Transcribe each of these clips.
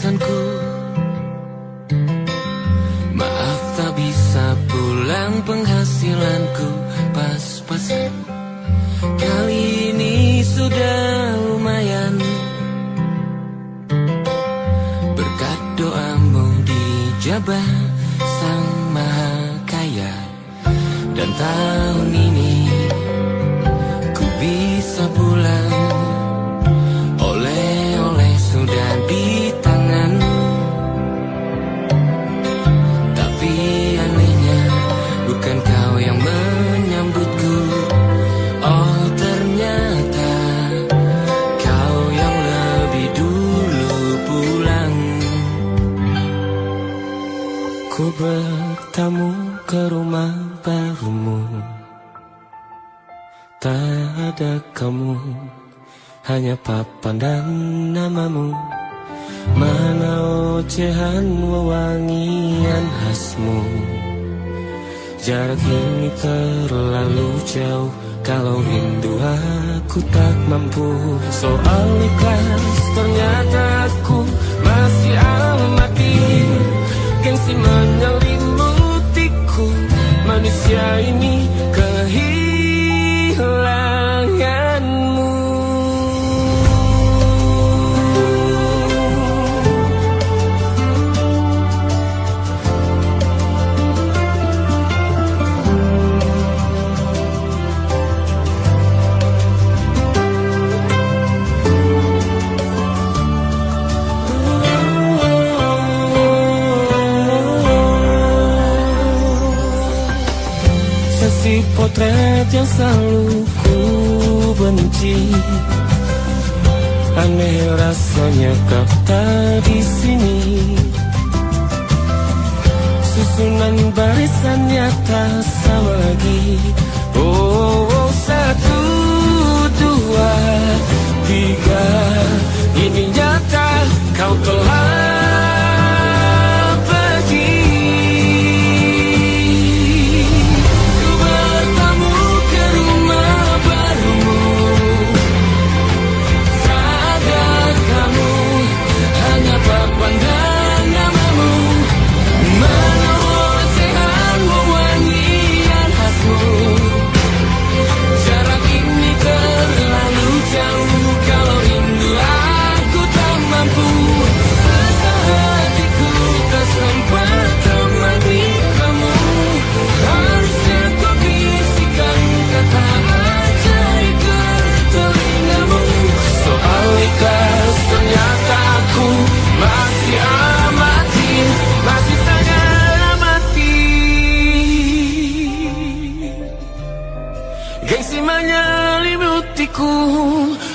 pesanku. Maaf tak bisa pulang, penghasilanku pas-pasan. Kali ini sudah lumayan, berkat doamu dijabah Sang Maha Kaya. Dan tahun ini ku bisa pulang, oleh-oleh sudah di tangan. Tapi anehnya bukan kau yang menyambutku. Oh ternyata kau yang lebih dulu pulang. Ku bertamu ke rumah barumu, tak ada kamu, hanya papan dan namamu. Mana ocehan wewangian khasmu. Jarak ini terlalu jauh, kalau rindu aku tak mampu. Soal ikhlas ternyata aku masih amati. Gengsi menyelimutiku, manusia ini kehilanganmu. Si potret yang selalu ku benci, aneh rasanya kau tak di sini. Susunan barisannya tak sama lagi. Oh, oh, 1, 2, 3, ini nyata kau telah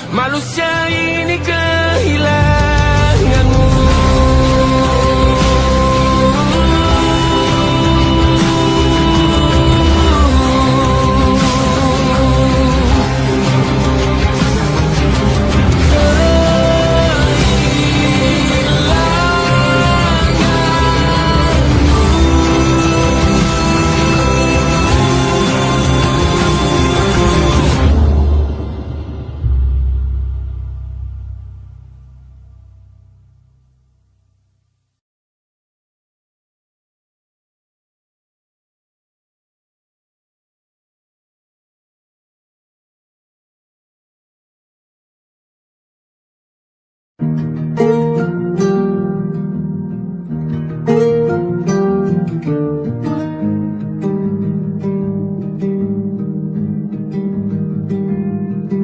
manusia ini kehilanganmu.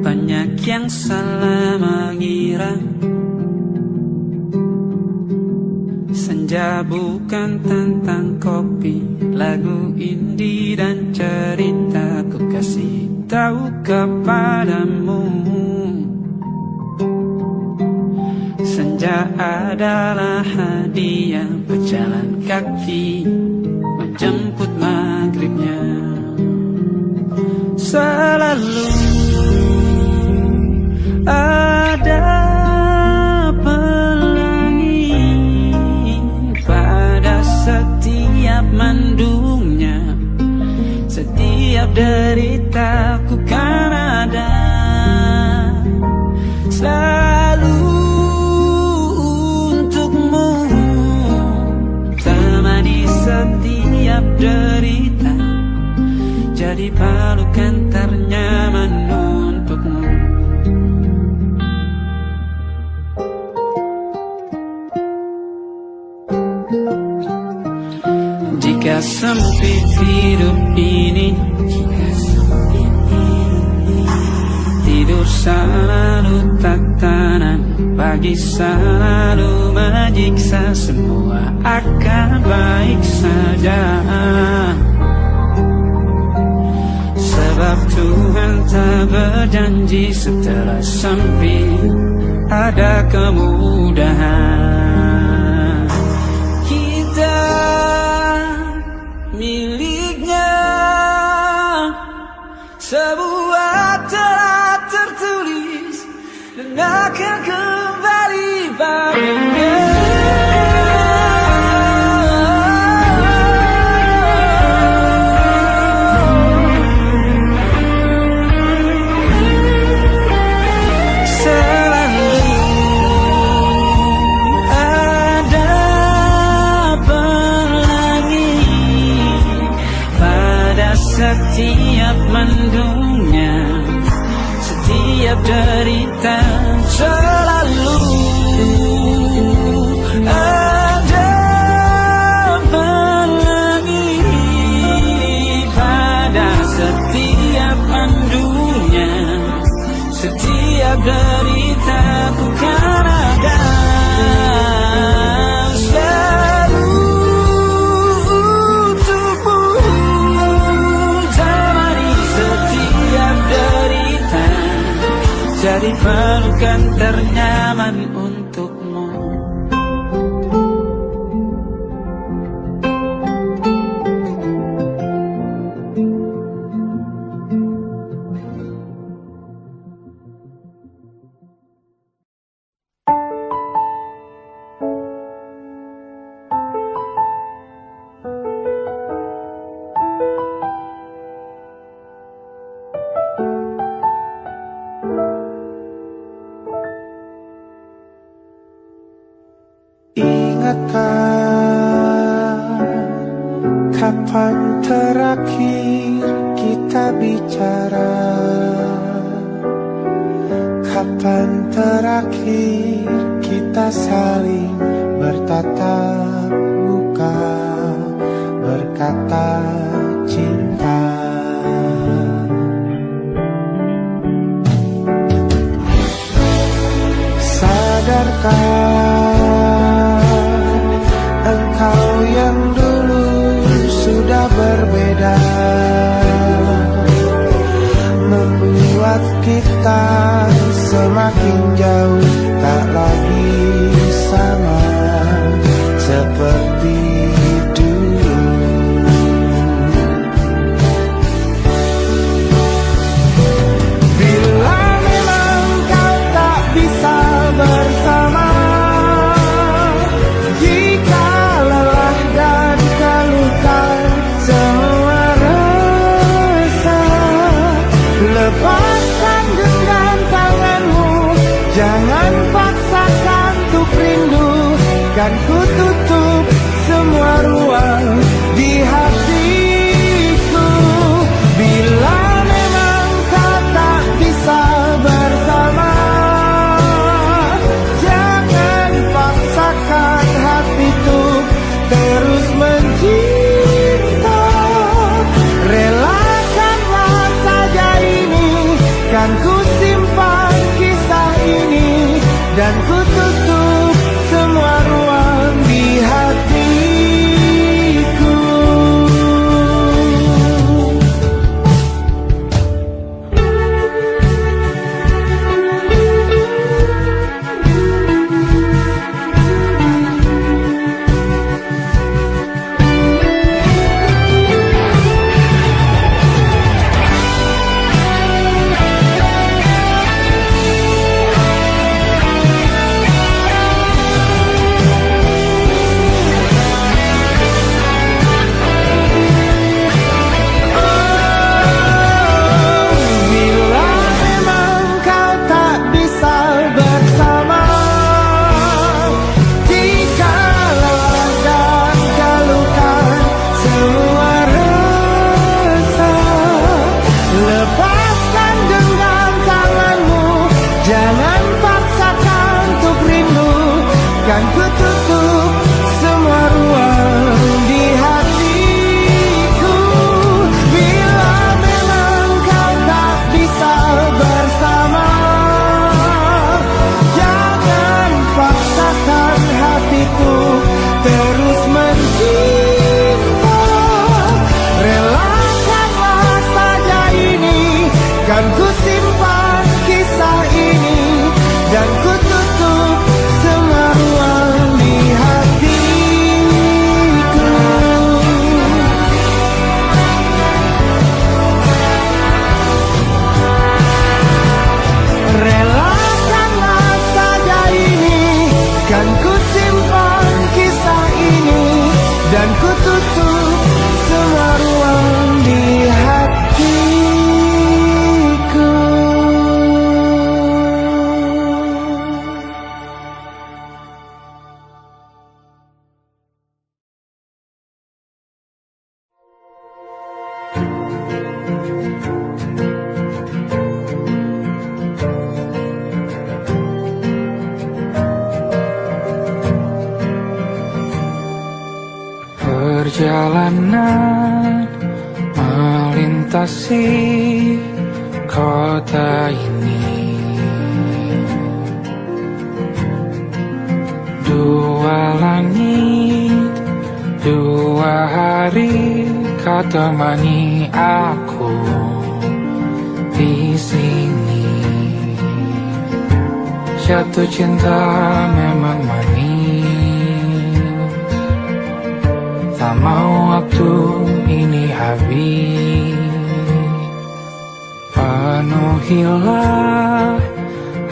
Banyak yang salah mengira senja bukan tentang kopi, lagu indie dan cerita. Ku kasih tahu kepadamu, senja adalah hadiah berjalan kaki menjemput maghribnya. Selalu ada pelangi pada setiap mendungnya. Setiap deritaku kan ada selalu untukmu. derita, jadi pelukan ternyaman untukmu. Jika sempit hidup ini, tidur selalu tatanan, pagi selalu menyiksa, semua akan baik saja. Sebab Tuhan tak berjanji setelah sempit ada kemudahan. Kita miliknya, sebuah telah tertulis dan akan kembali padanya. Selalu ada pelangi pada setiap mendungnya, setiap derita. Selalu ada pelangi pada setiap mendungnya, setiap derita ku kan ada. Selalu untukmu, temani setiap derita, jadi pelukan ternyaman untukmu. Ingatkah kapan terakhir kita bicara? Kapan terakhir kita saling bertatap muka, berkata cinta? Sadarkah engkau yang dulu sudah berbeda, membuat kita semakin jauh, tak lagi sama seperti dulu. Bila memang kau tak bisa bersama, jika lelah dan keluhkan semua rasa, lepaskan genggam tanganmu, jangan paksakan untuk rindu, kan ku tutup semua ruang di hatiku. Bila memang kau tak bisa bersama, jangan paksakan hatiku terus mencinta. Relakanlah saja ini, kan ku simpan kisah ini, dan ku tutup semua ruang di hatiku. kan ku tutup semua ruang di hatiku. Bila memang kau tak bisa bersama, jangan paksakan hatiku terus mencinta. Relakanlah saja ini, kan ku simpan kisah ini, dan ku tutup semua ruang di hatiku. Relakanlah saja ini, kan ku simpan kisah ini, dan ku tutup semua ruang di hatiku. Perjalanan melintasi kota ini, dua langit, dua hari kau temani aku di sini. Jatuh cinta memang manis, tak mau waktu ini habis. Penuhilah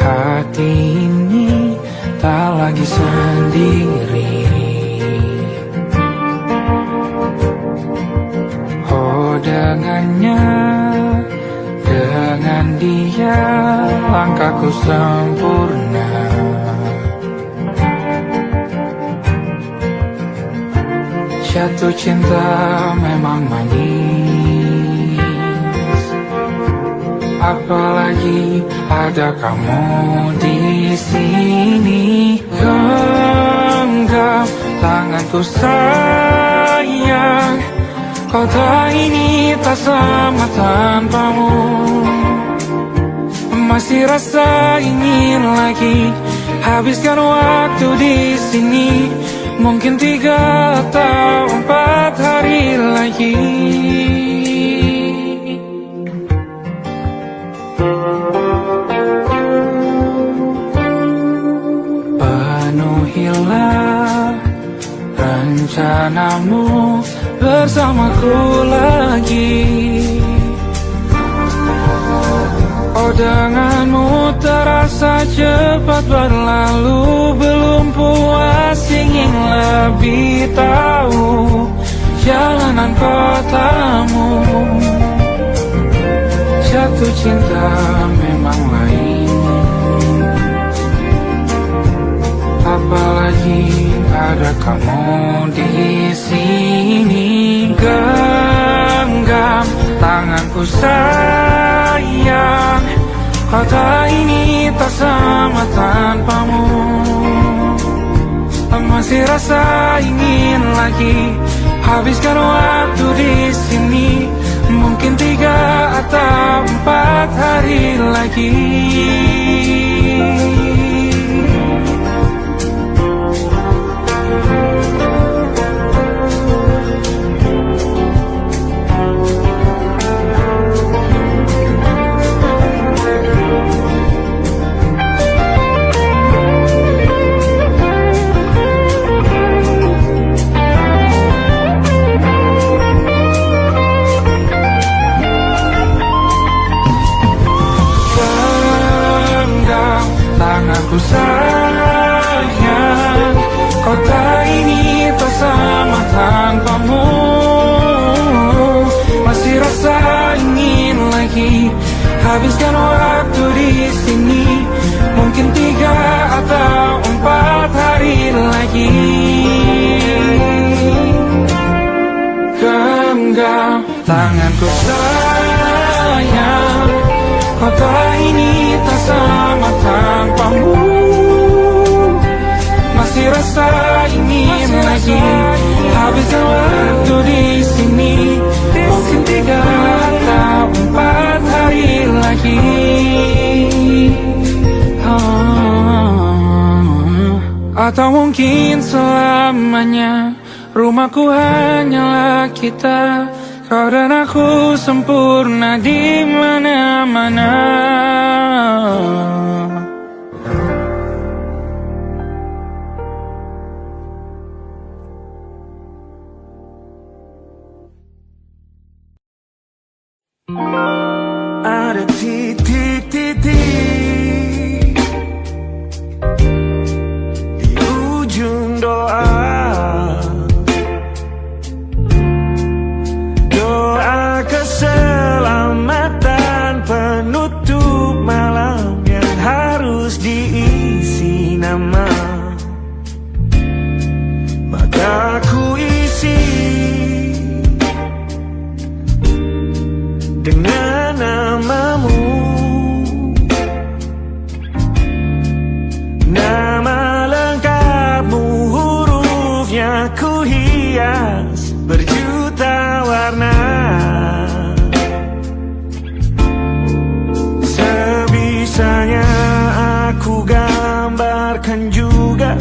hati ini, tak lagi sendiri. Oh dengannya, dengan dia langkahku sempurna. Jatuh cinta memang manis, apalagi ada kamu di sini. Genggam tanganku sayang, kota ini tak sama tanpamu. Masih rasa ingin lagi habiskan waktu di sini. Mungkin 3 atau 4 hari lagi. Penuhilah rencanamu bersamaku lagi. Oh denganmu terasa cepat berlalu, belum puas ingin lebih tahu jalanan kotamu. Jatuh cinta memang lain, apalagi ada kamu di sini. Genggam tanganku sayang, kota ini tak sama tanpamu. Masih rasa ingin lagi habiskan waktu di sini. Mungkin 3 atau 4 hari lagi. Tanganku sayang, kota ini tak sama tanpamu. Masih rasa ingin lagi habiskan waktu di sini. Mungkin 3 atau 4 hari lagi. Genggam tanganku sayang, kota ini tak sama tanpamu. Masih Atau mungkin selamanya rumahku hanyalah kita, kau dan aku sempurna di mana-mana. Ada titik-titik di ujung doa, doa keselamatan penutup malam yang harus diisi nama. Maka ku isi dengan namamu, nama lengkapmu, hurufnya ku hias berjuta warna. Sebisanya aku gambarkan juga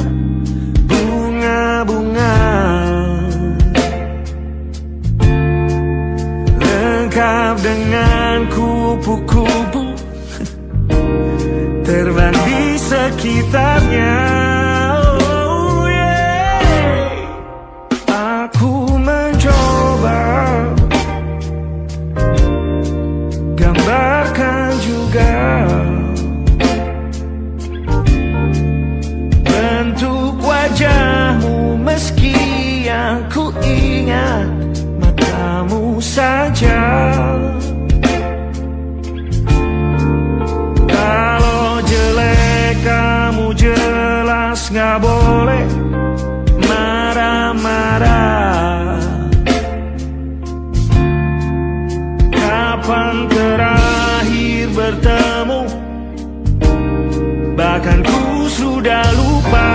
bunga-bunga lengkap dengan kupu-kupu terbang di sekitarnya. Oh yeah. Aku mencoba gambarkan juga bentuk wajahmu, meski yang ku ingat matamu saja. Kalau jelek kamu jelas gak boleh marah-marah. Kapan terakhir bertemu, bahkan ku sudah lupa.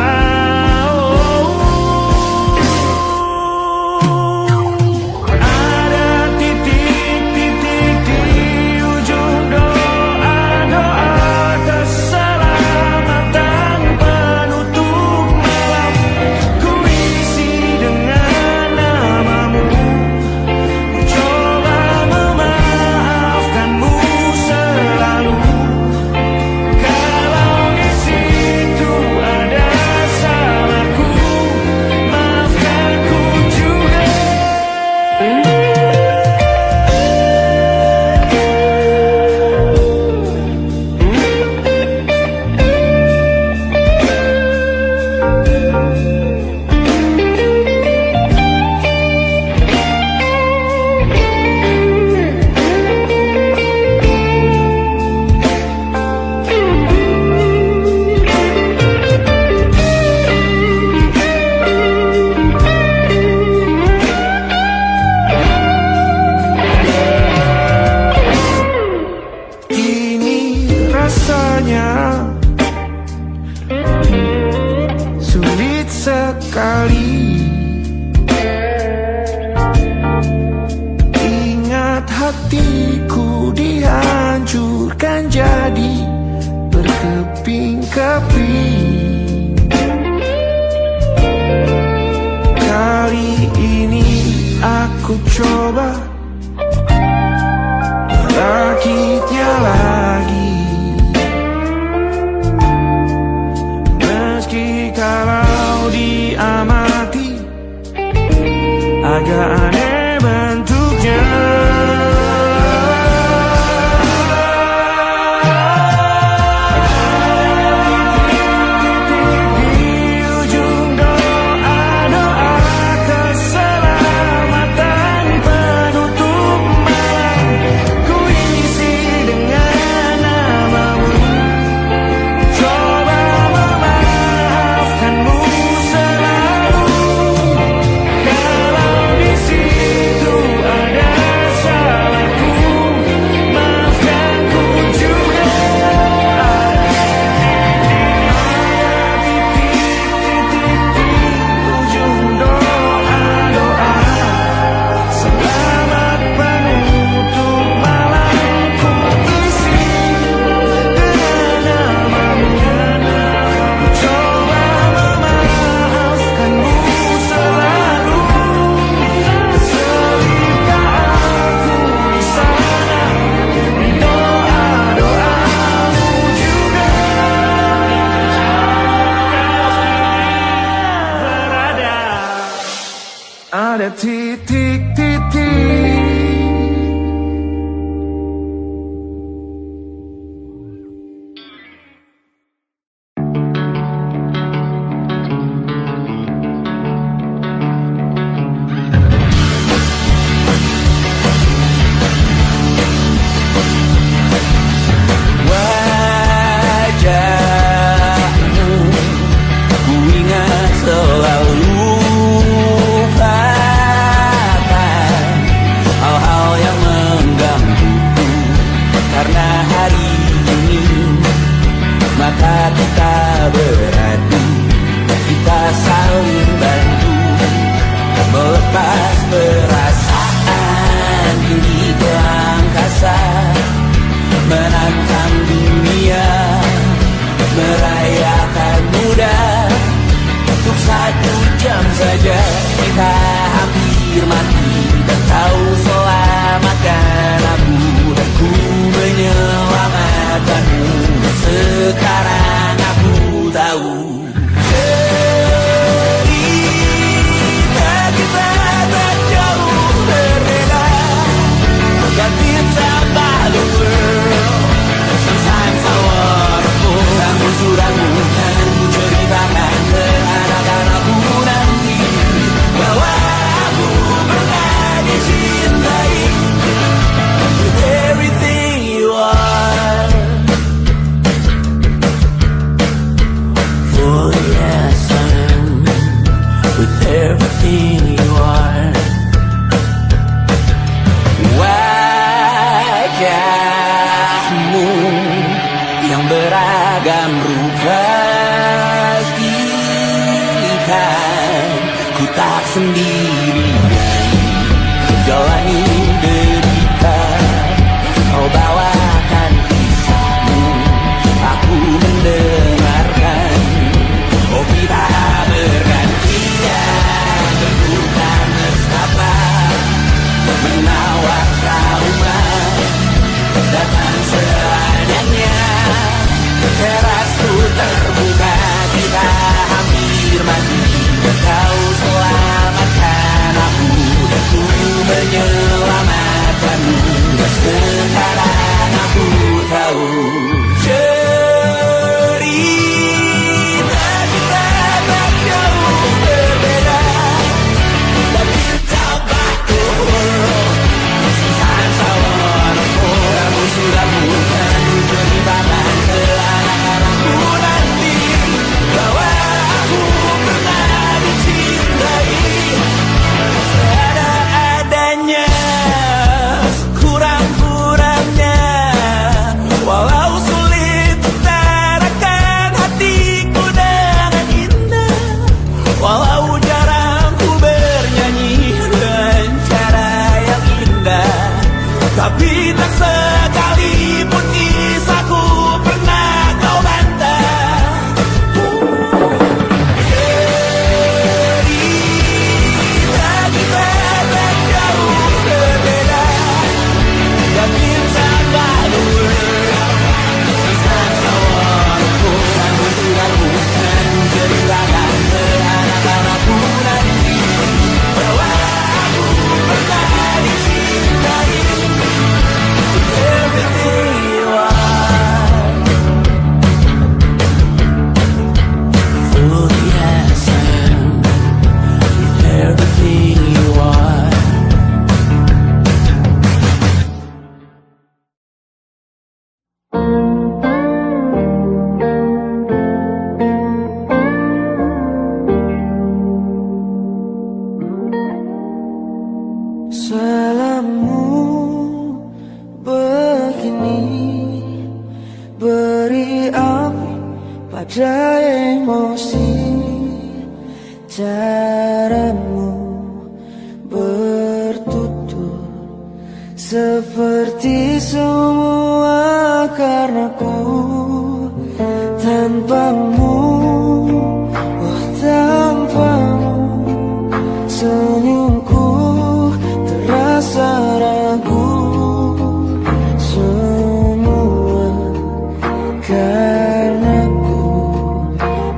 Sulit sekali ingat hatiku dihancurkan jadi berkeping-keping. Kali ini aku coba merakitnya lagi. Meski kalau diamati agak aneh bentuknya. See ada titik-titik.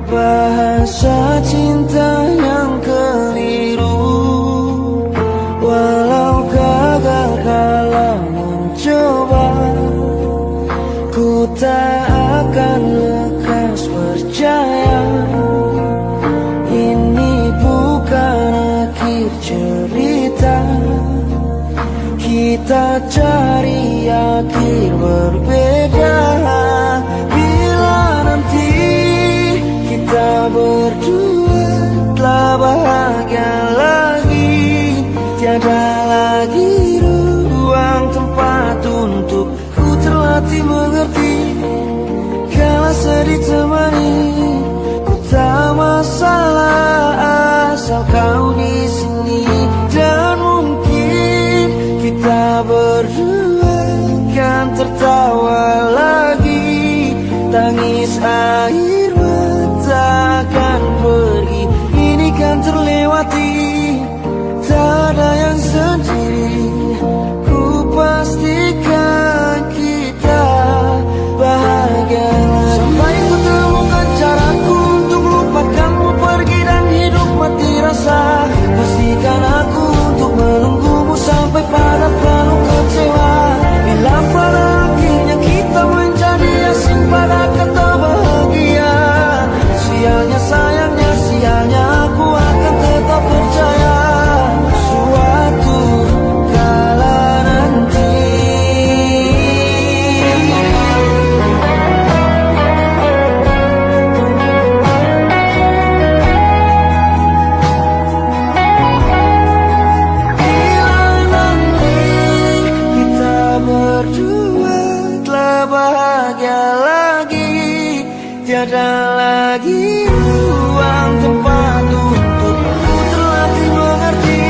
Bahasa cinta yang keliru Kita cari akhir berbeda. Bila nanti kita berdua telah bahagia lagi, tiada lagi ruang tempat untuk ku terlatih mengerti. Kala sedih temani, ku tak masalah asal kau di sini. Dan mungkin kita berdua kan tertawa lagi, tangis air mata akan pergi, ini kan terlewati. Tak ada yang sendiri, ku pastikan kita bahagia lagi. Sampai ku temukan caraku untuk lupakanmu pergi dan hidup mati rasa. Pastikan aku untuk menunggumu sampai pada penuh kecewa. Bila pada akhirnya kita menjadi asing pada kata bahagia, sialnya sayangnya sialnya aku akan tetap percaya suatu kala nanti. Berdua telah bahagia lagi, tiada lagi ruang tempat untuk ku terlatih mengerti.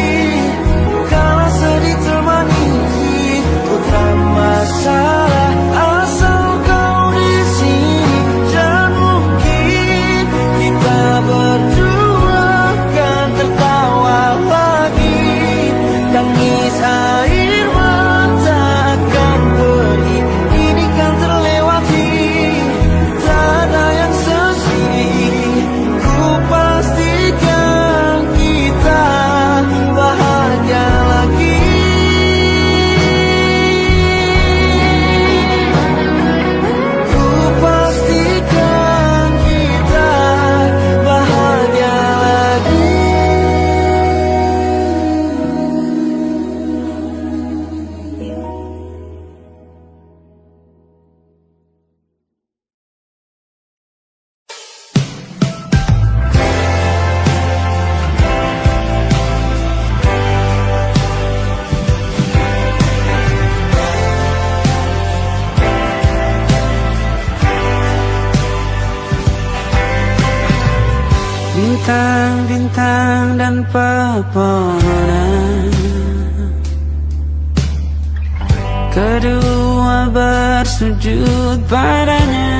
Kala sedih temani, bukan masalah asal kau di sini. Dan mungkin kita berdua kan tertawa lagi, tangis air mata akan pergi, ini kan terlewati. Tak ada yang sendiri, ku pastikan kita bahagia lagi. Ku pastikan kita bahagia lagi. Bintang-bintang dan pepohonan, kedua bersujud padanya.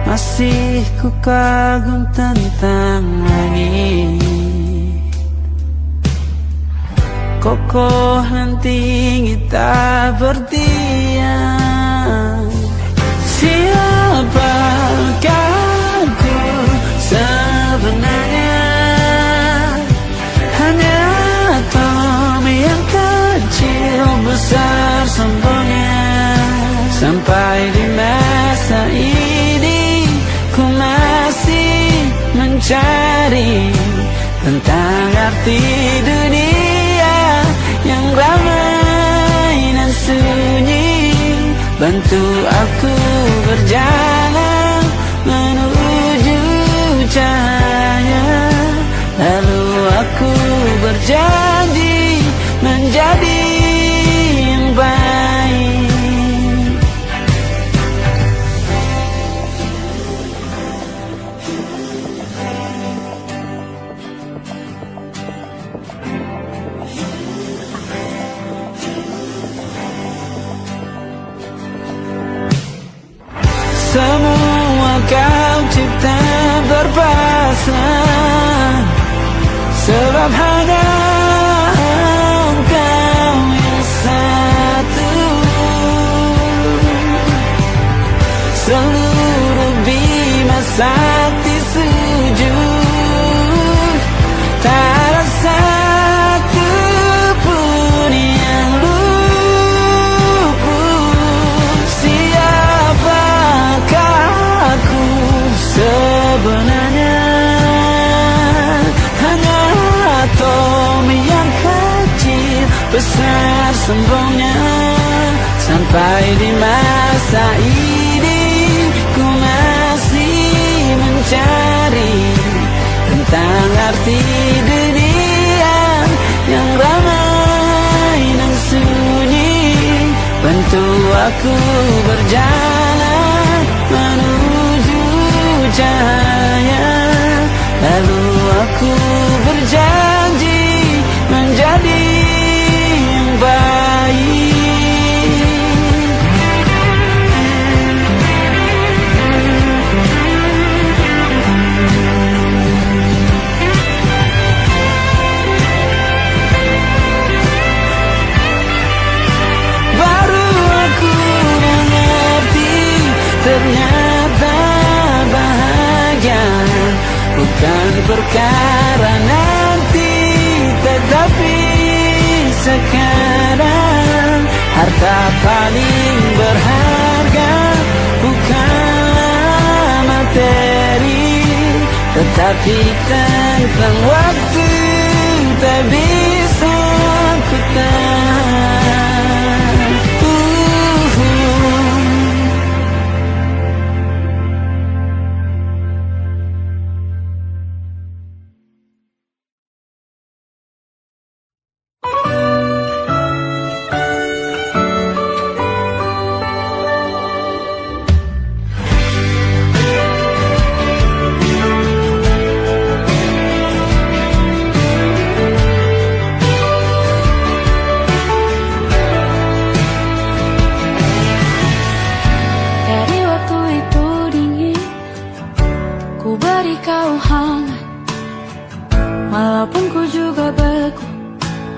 Masih ku kagum tentang langit, kokoh dan tinggi tak berdiam. Siapakah aku sebenarnya? Hanya atom yang kecil besar sombongnya. Sampai di masa ini ku masih mencari tentang arti dunia yang ramai dan sunyi. Bantu aku berjalan menuju cahaya, lalu aku berjanji menjadi yang baik. Semua kau cipta berpasang, sebab hanya engkau yang satu. Seluruh bima sakti sujud, tak ada satu pun yang luput. Siapakah aku sebenarnya? Hanya atom yang besar sombongnya. Sampai di masa ini ku masih mencari tentang arti dunia yang ramai dan sunyi. Bantu aku berjalan menuju cahaya, lalu aku berjanji menjadi yang baik. Baru aku mengerti ternyata bahagia bukan perkara nanti, tetapi sekarang. Harta paling berharga bukanlah materi, tetapi tentang waktu tak bisa ku tahan.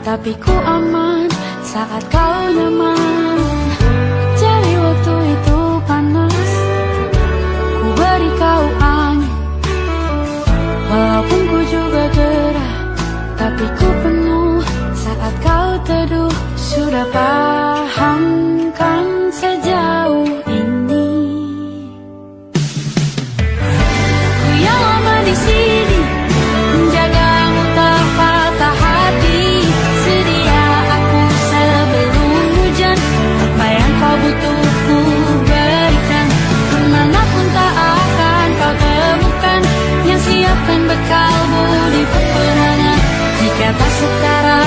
Tapi ku aman saat kau nyaman. Jadi waktu itu panas, ku beri kau angin. Walaupun ku juga gerah, tapi ku penuh saat kau teduh. Sudah paham kan sejauh ini? Ku yang lama di sini menjagamu tak patah hati. Butuh ku berikan, kemanapun tak akan kau temukan yang siapkan bekalmu di peperangan. Jika tak setara,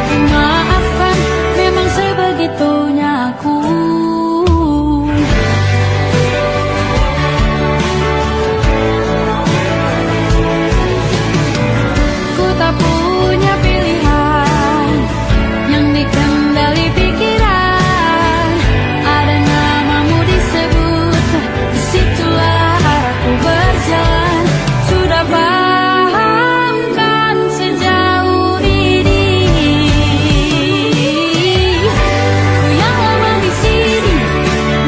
ku maafkan, memang sebegitunya aku. Ku tak punya pilihan yang dikendali pikiran. Sudah paham kan sejauh ini? Ku yang lama di sini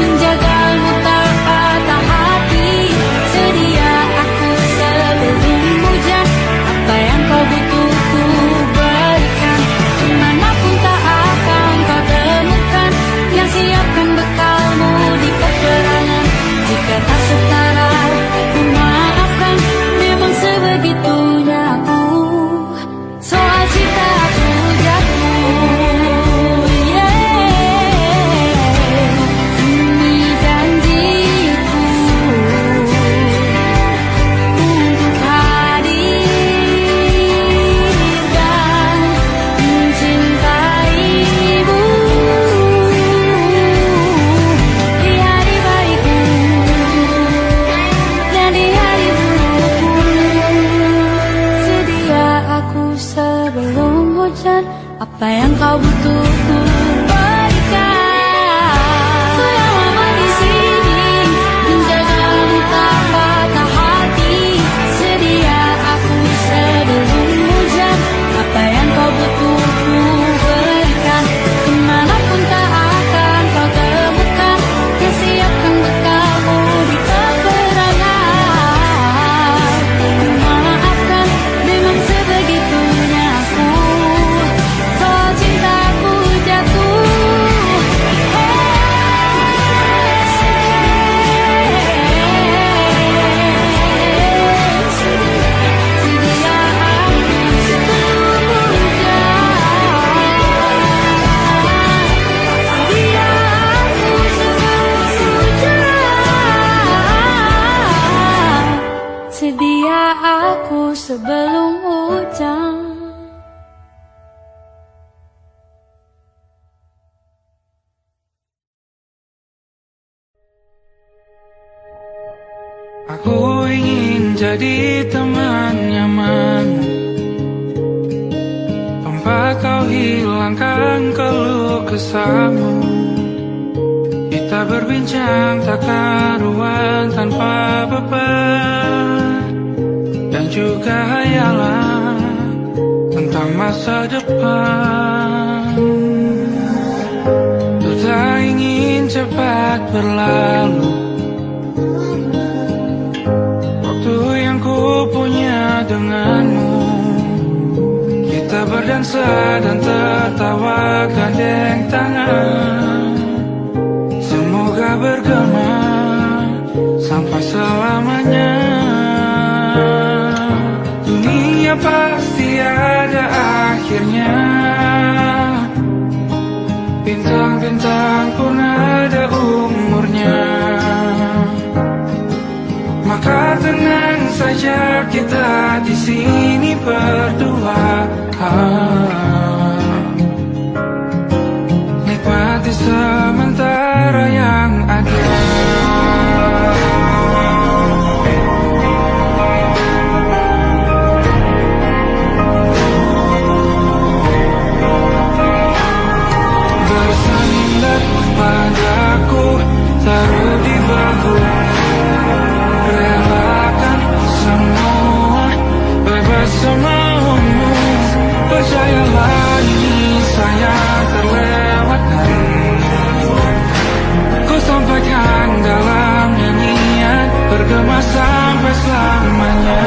menjagamu tak patah hati. Sedia aku sebelum hujan, apa yang kau butuh ku berikan. Kemanapun tak akan kau temukan yang siapkan bekalmu di peperangan. Jika tak setara, ku maafkan, memang sebegitunya aku. Soal cinta aku jatuh, ini janjiku untuk hadir dan mencintaimu di hari baikku dan di hari burukku. Sedia aku sebelum hujan, apa yang kau butuh ku berikan. Ku yang lama di sini menjagamu tak patah hati. Sedia aku sebelum hujan, apa yang kau butuh ku berikan. Kemanapun tak akan kau temukan yang siapkan bekalmu di peperangan. Maafkan, memang sebegitunya aku. Soal cintaku sebelum hujan. Aku ingin jadi teman nyaman, tempat kau hilangkan keluh kesahmu. Kita berbincang tak karuan tanpa beban, dan juga hayalan tentang masa depan. Ku tak ingin cepat berlalu waktu yang ku punya denganmu. Kita berdansa dan tertawa gandeng tangan, semoga bergema sampai selamanya. Dunia pasti ada akhirnya, bintang-bintang pun ada umurnya. Maka tenang saja kita di sini berdua, nikmati sementara yang ada. Bersandar padaku, taruh di bahu, relakan semua, bebas semaumu. Percayalah ini saya terlewatkan, ku sampaikan dalam nyanyian, bergema sampai selamanya.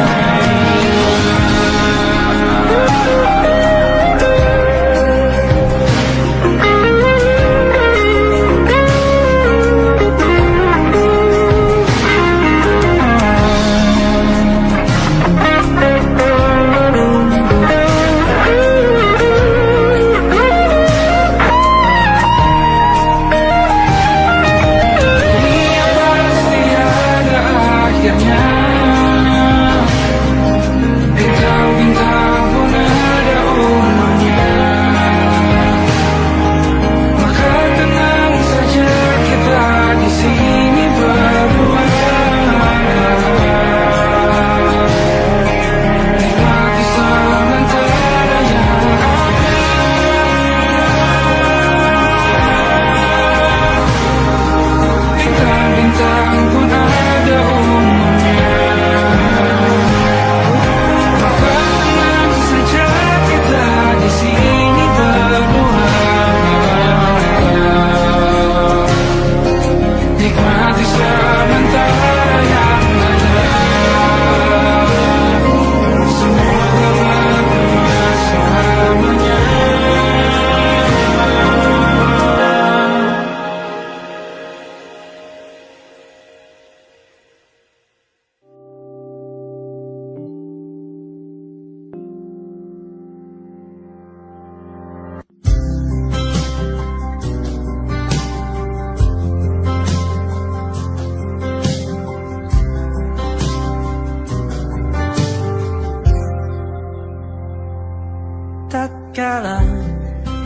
Tatkala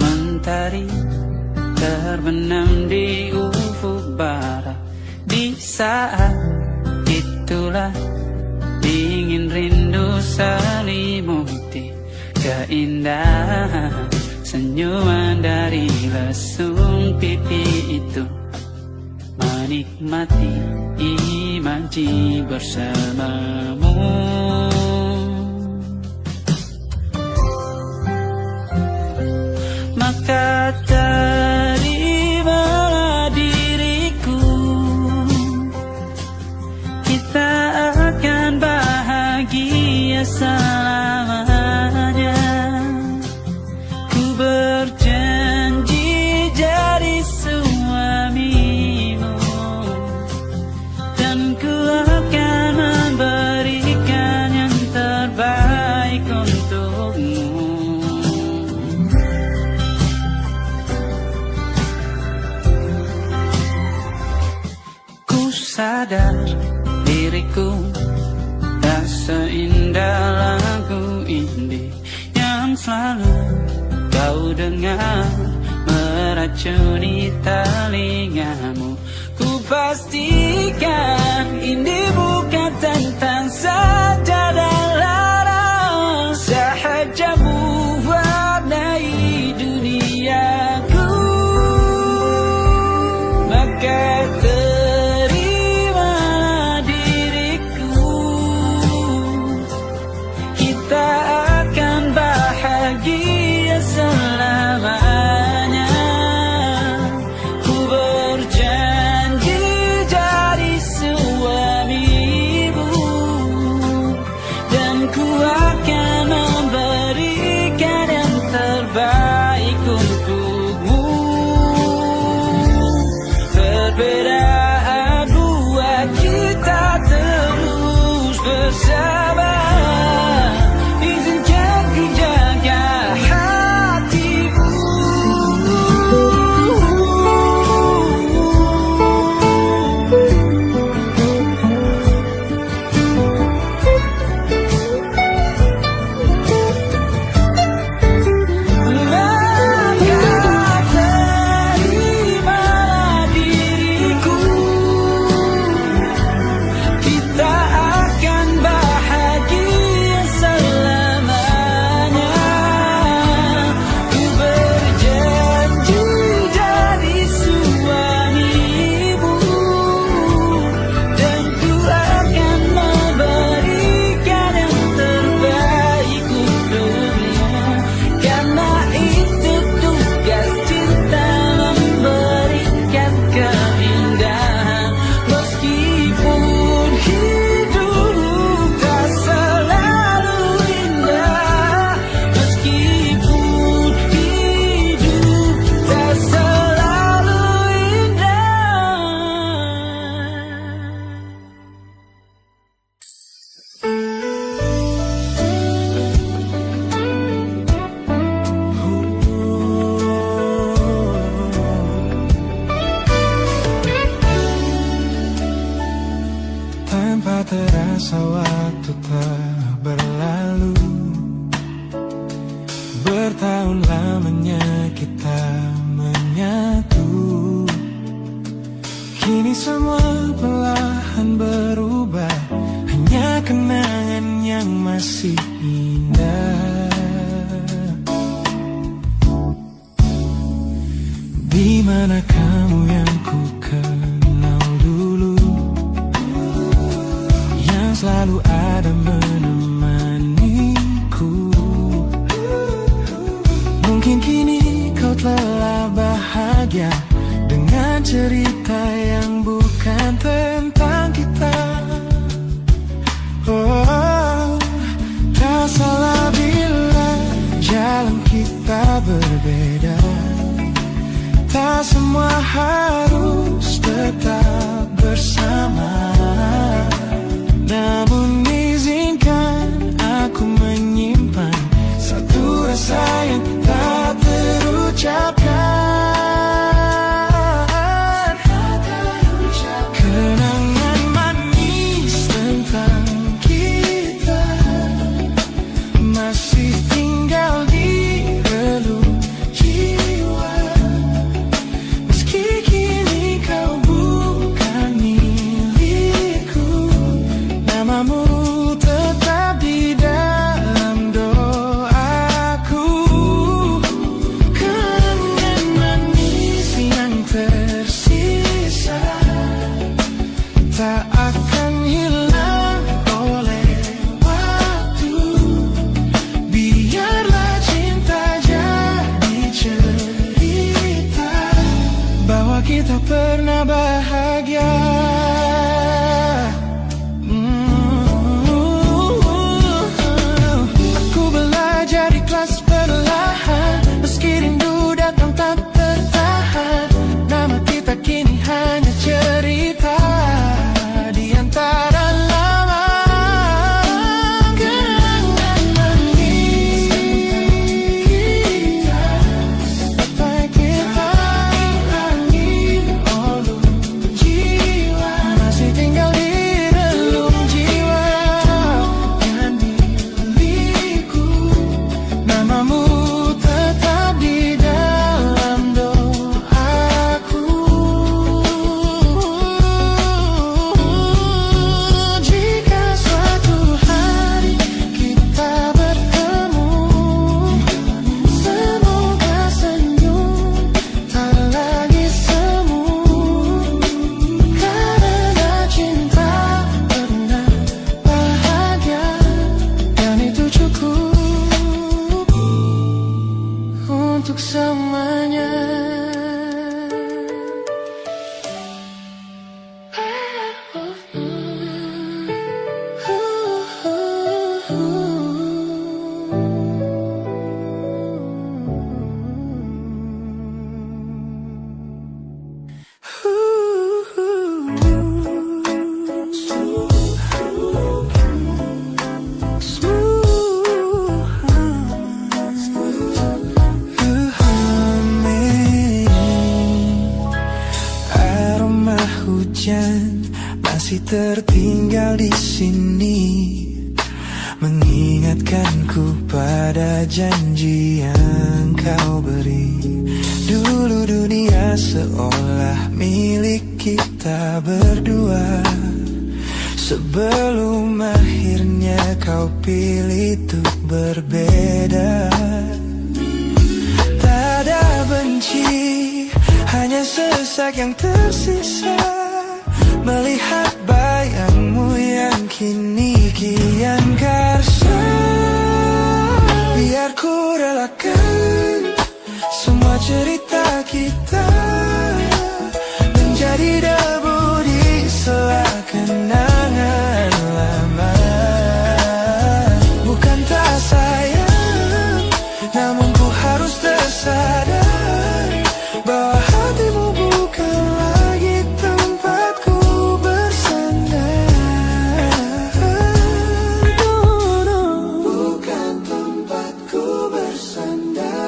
mentari terbenam di ufuk barat, di saat itulah dingin rindu selimuti keindahan senyuman dari lesung pipi itu. Menikmati imaji bersamamu, maka terimalah diriku, kita akan bahagia selamanya. Ku berjanji jadi suamimu, dan ku akan memberikan yang terbaik untukmu. Sadar diriku tak seindah meracuni telingamu. Ku pastikan ini bukan tentang saja dan larang, sahaja mewarnai duniaku. Maka terima diriku, kita akan bahagia selamanya. Ku berjanji jadi suamimu, dan ku akan memberikan yang terbaik untukmu. Perbedaan buat kita terus bersama. Izinkan ku jaga hatimu. Maka terimalah diriku, kita akan bahagia selamanya. Ku berjanji jadi suamimu, dan ku akan memberikan yang terbaik untukmu. Karena itu tugas cinta, memberikan keindahan. Meskipun hidup tak selalu indah, meskipun hidup tak selalu indah. Tanpa terasa waktu telah berlalu, bertahun lamanya kita menyatu. Kini semua perlahan berubah, hanya kenangan yang masih indah. Di mana kamu yang ku kenal dulu, yang selalu ada menemaniku. Mungkin kini kau telah bahagia dengan cerita yang bukan tentang kita. Oh, tak salah bila jalan kita berbeda. Tak semua harus tetap bersama. Namun izinkan aku menyimpan satu rasa yang tak terucapkan. Kenangan manis tentang kita masih tinggal di relung jiwa. Meski kini tertinggal di sini, mengingatkanku pada janji yang kau beri. Dulu dunia seolah milik kita berdua, sebelum akhirnya kau pilih untuk berbeda. Tak ada benci, hanya sesak yang tersisa, melihat bayangmu yang kini kian karsa. Biar ku relakan semua cerita kita menjadi debu di sela kenangan lama. Bukan tak sayang, namun ku harus tersadar bahwa hatimu bukan lagi tempatku bersandar. Bukan tempatku bersandar.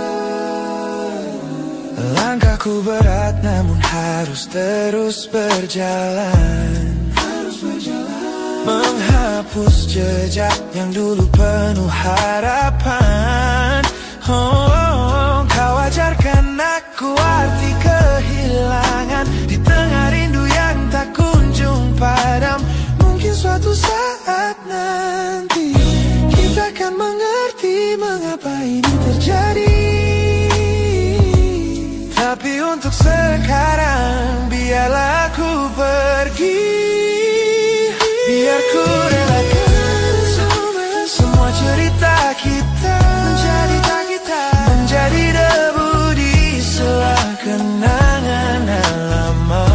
Langkahku berat namun harus terus berjalan, menghapus jejak yang dulu penuh harapan. Kau ajarkan aku arti kehilangan di tengah rindu yang tak kunjung padam. Mungkin suatu saat nanti kita akan mengerti mengapa ini terjadi. Tapi untuk sekarang biarlah aku pergi. Biar ku relakan semua cerita kita menjadi debu di sela kenangan lama.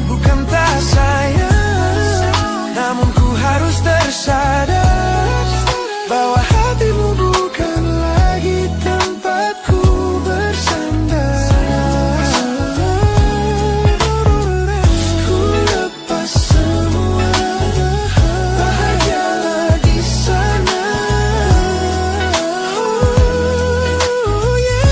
Bukan tak sayang, namun ku harus tersadar bahwa hatimu bukan lagi tempatku bersandar. Ku lepas semua, bahagialah di sana. Oh yeah.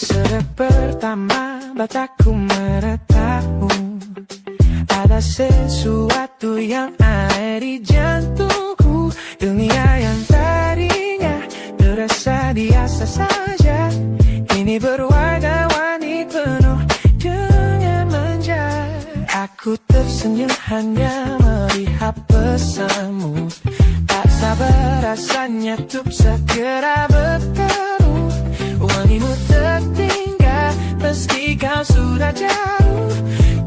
Sejak pertama mataku menatapmu, ada sesuatu yang ada di jantungku. Dunia yang tadinya terasa biasa saja, kini berwarna-warni penuh dengan manja. Aku tersenyum hanya melihat pesanmu, tak sabar rasanya untuk segera bertemu. Wangimu tertinggal meski kau sudah jauh,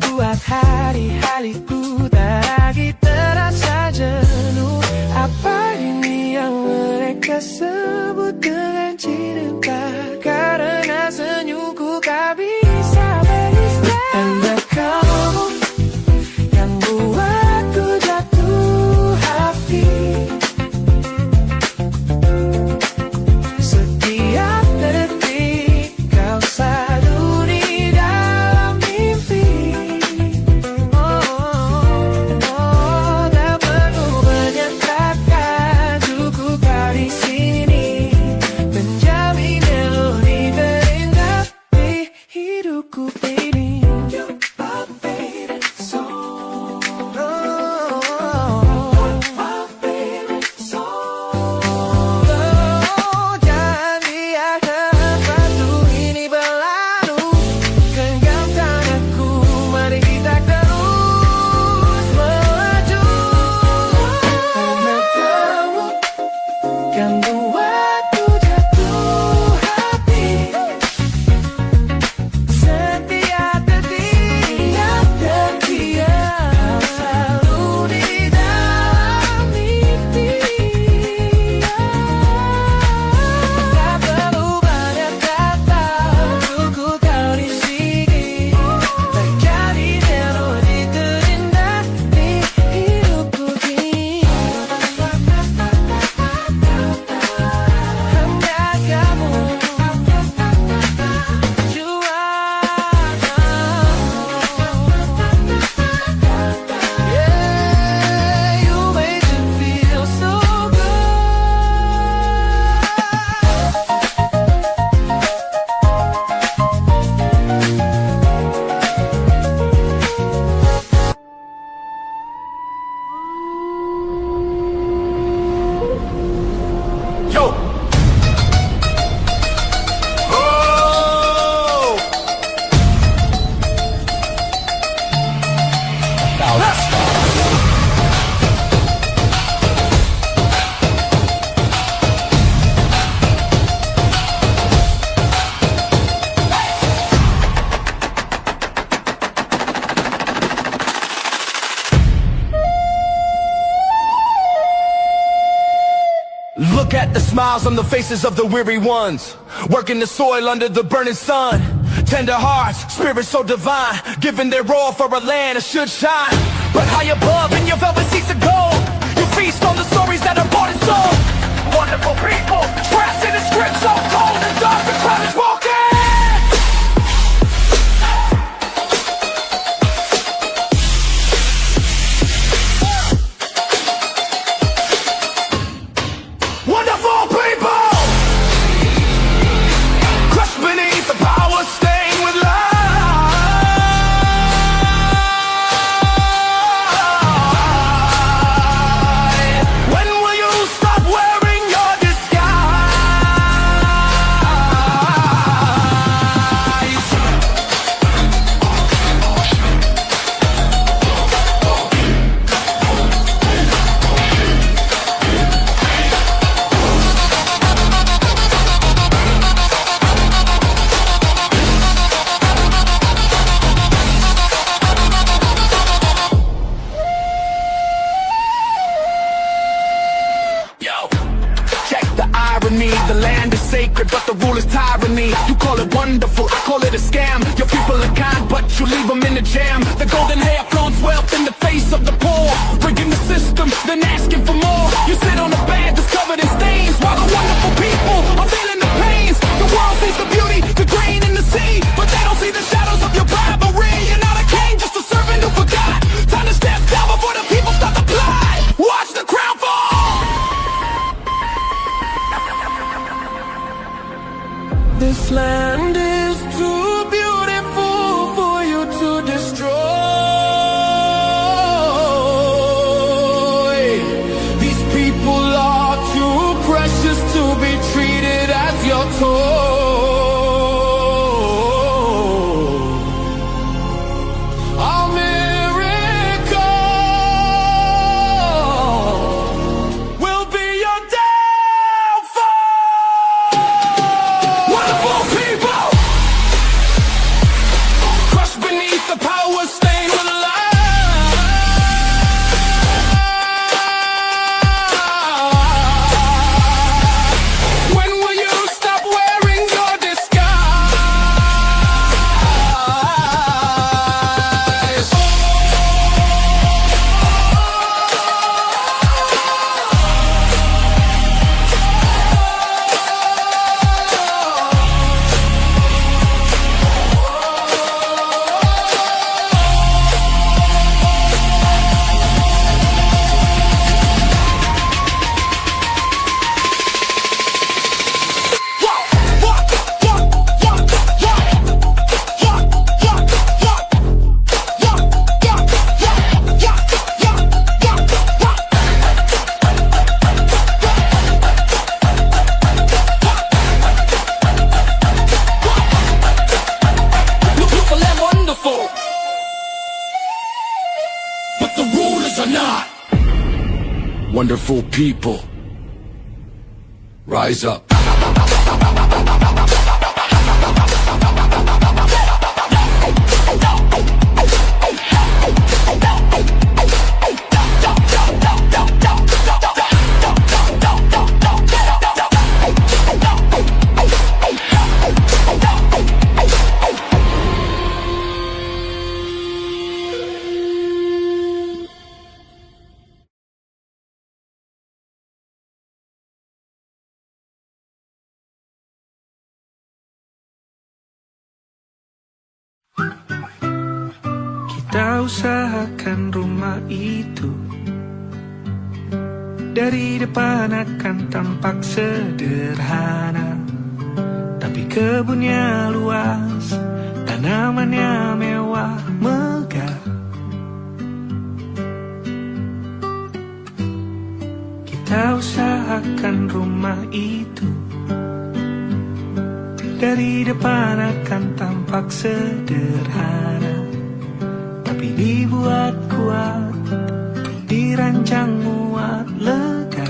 buat hari-hariku tak lagi terasa jenuh. Apa ini yang mereka sebut dengan cinta? Karena senyumku tak bisa beristirahat. Tanda kamu yang buatku jatuh hati. Setiap detik kau selalu di dalam mimpi. set the smiles on the faces of the weary ones, working the soil under the burning sun. Tender hearts, spirits so divine, giving their all for a land that should shine. But high above in your velvet seats of gold, you feast on the stories that are bought and sold. Wonderful people, trapped in a script so cold and dark, the crowd is walking. Wonderful people, crushed beneath the power, stained with light. When will you stop wearing your disguise? Yo, check the irony. The land is sacred, but the rule is tyranny. You call it wonderful, I call it a scam. Your people are kind, but you leave them in the jam. The golden hair flaunts wealth in the face of the poor, rigging the system, then asking for more. You sit on a bed that's covered in stains, while the wonderful people are feeling the pains. The world sees the beauty, the grain in the sea, but they don't see the shadows of your bribery. You're not a king, just a servant who forgot. Time to step down before the people start to plot. Watch the crown fall. This land is too beautiful for you to destroy. These people are too precious to be treated as your toy. A miracle will be your downfall. Wonderful people, crushed beneath the power, stained with light. When will you stop wearing your disguise? Beautiful and wonderful, but the rulers are not. Wonderful people, rise up. Kita usahakan rumah itu dari depan akan tampak sederhana, tapi kebunnya luas, tanamannya mewah megah. Kita usahakan rumah itu dari depan akan tampak sederhana, tapi dibuat kuat, dirancang muat lega.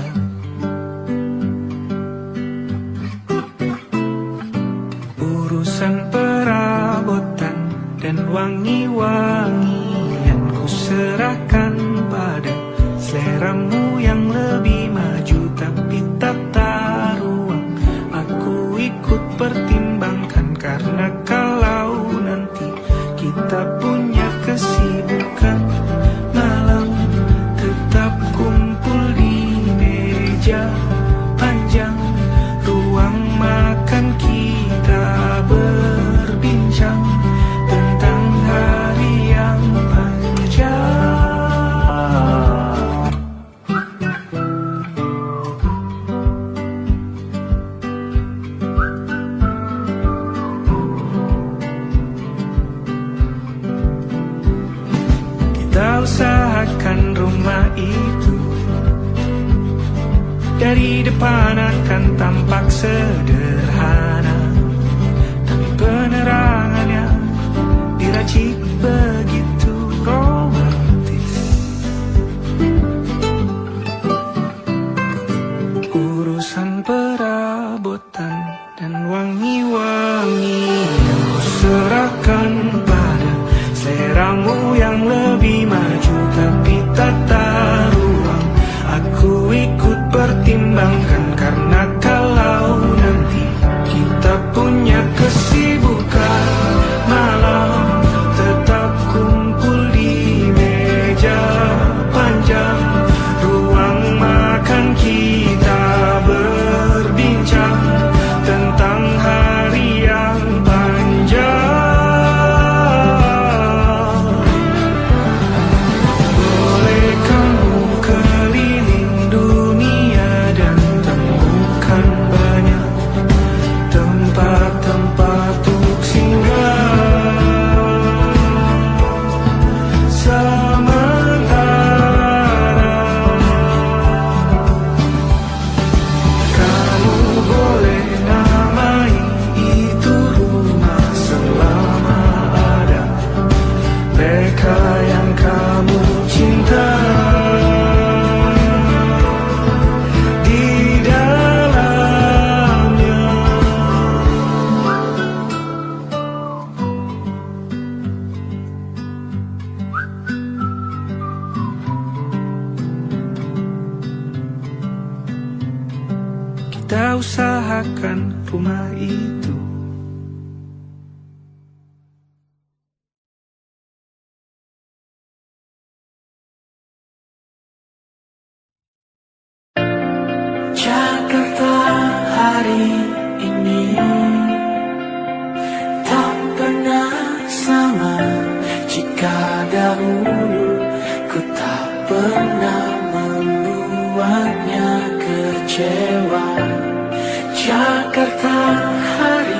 Urusan perabotan dan wangi-wangian ku serahkan pada seleramu yang lebih maju, tapi tetap Dari depan akan tampak sederhana, tapi penerangannya diracik begitu romantis. Urusan perabotan dan wangi-wangi yang kuserahkan pada seleramu yang lebih maju, tapi tata ruang aku ikut pertimbangkan, karena kalau nanti kita punya kesibukan malam, tetap kumpul di meja panjang ruang makan, kita berbincang tentang hari yang panjang. Boleh kamu keliling dunia dan temukan banyak tempat-tempat untuk singgah. Sementara kamu boleh namai itu rumah selama ada mereka yang kamu cinta di dalamnya. Kita usahakan rumah itu. Jakarta hari ini tak pernah sama. Jika dahulu ku tak pernah membuatnya kecewa. Jakarta hari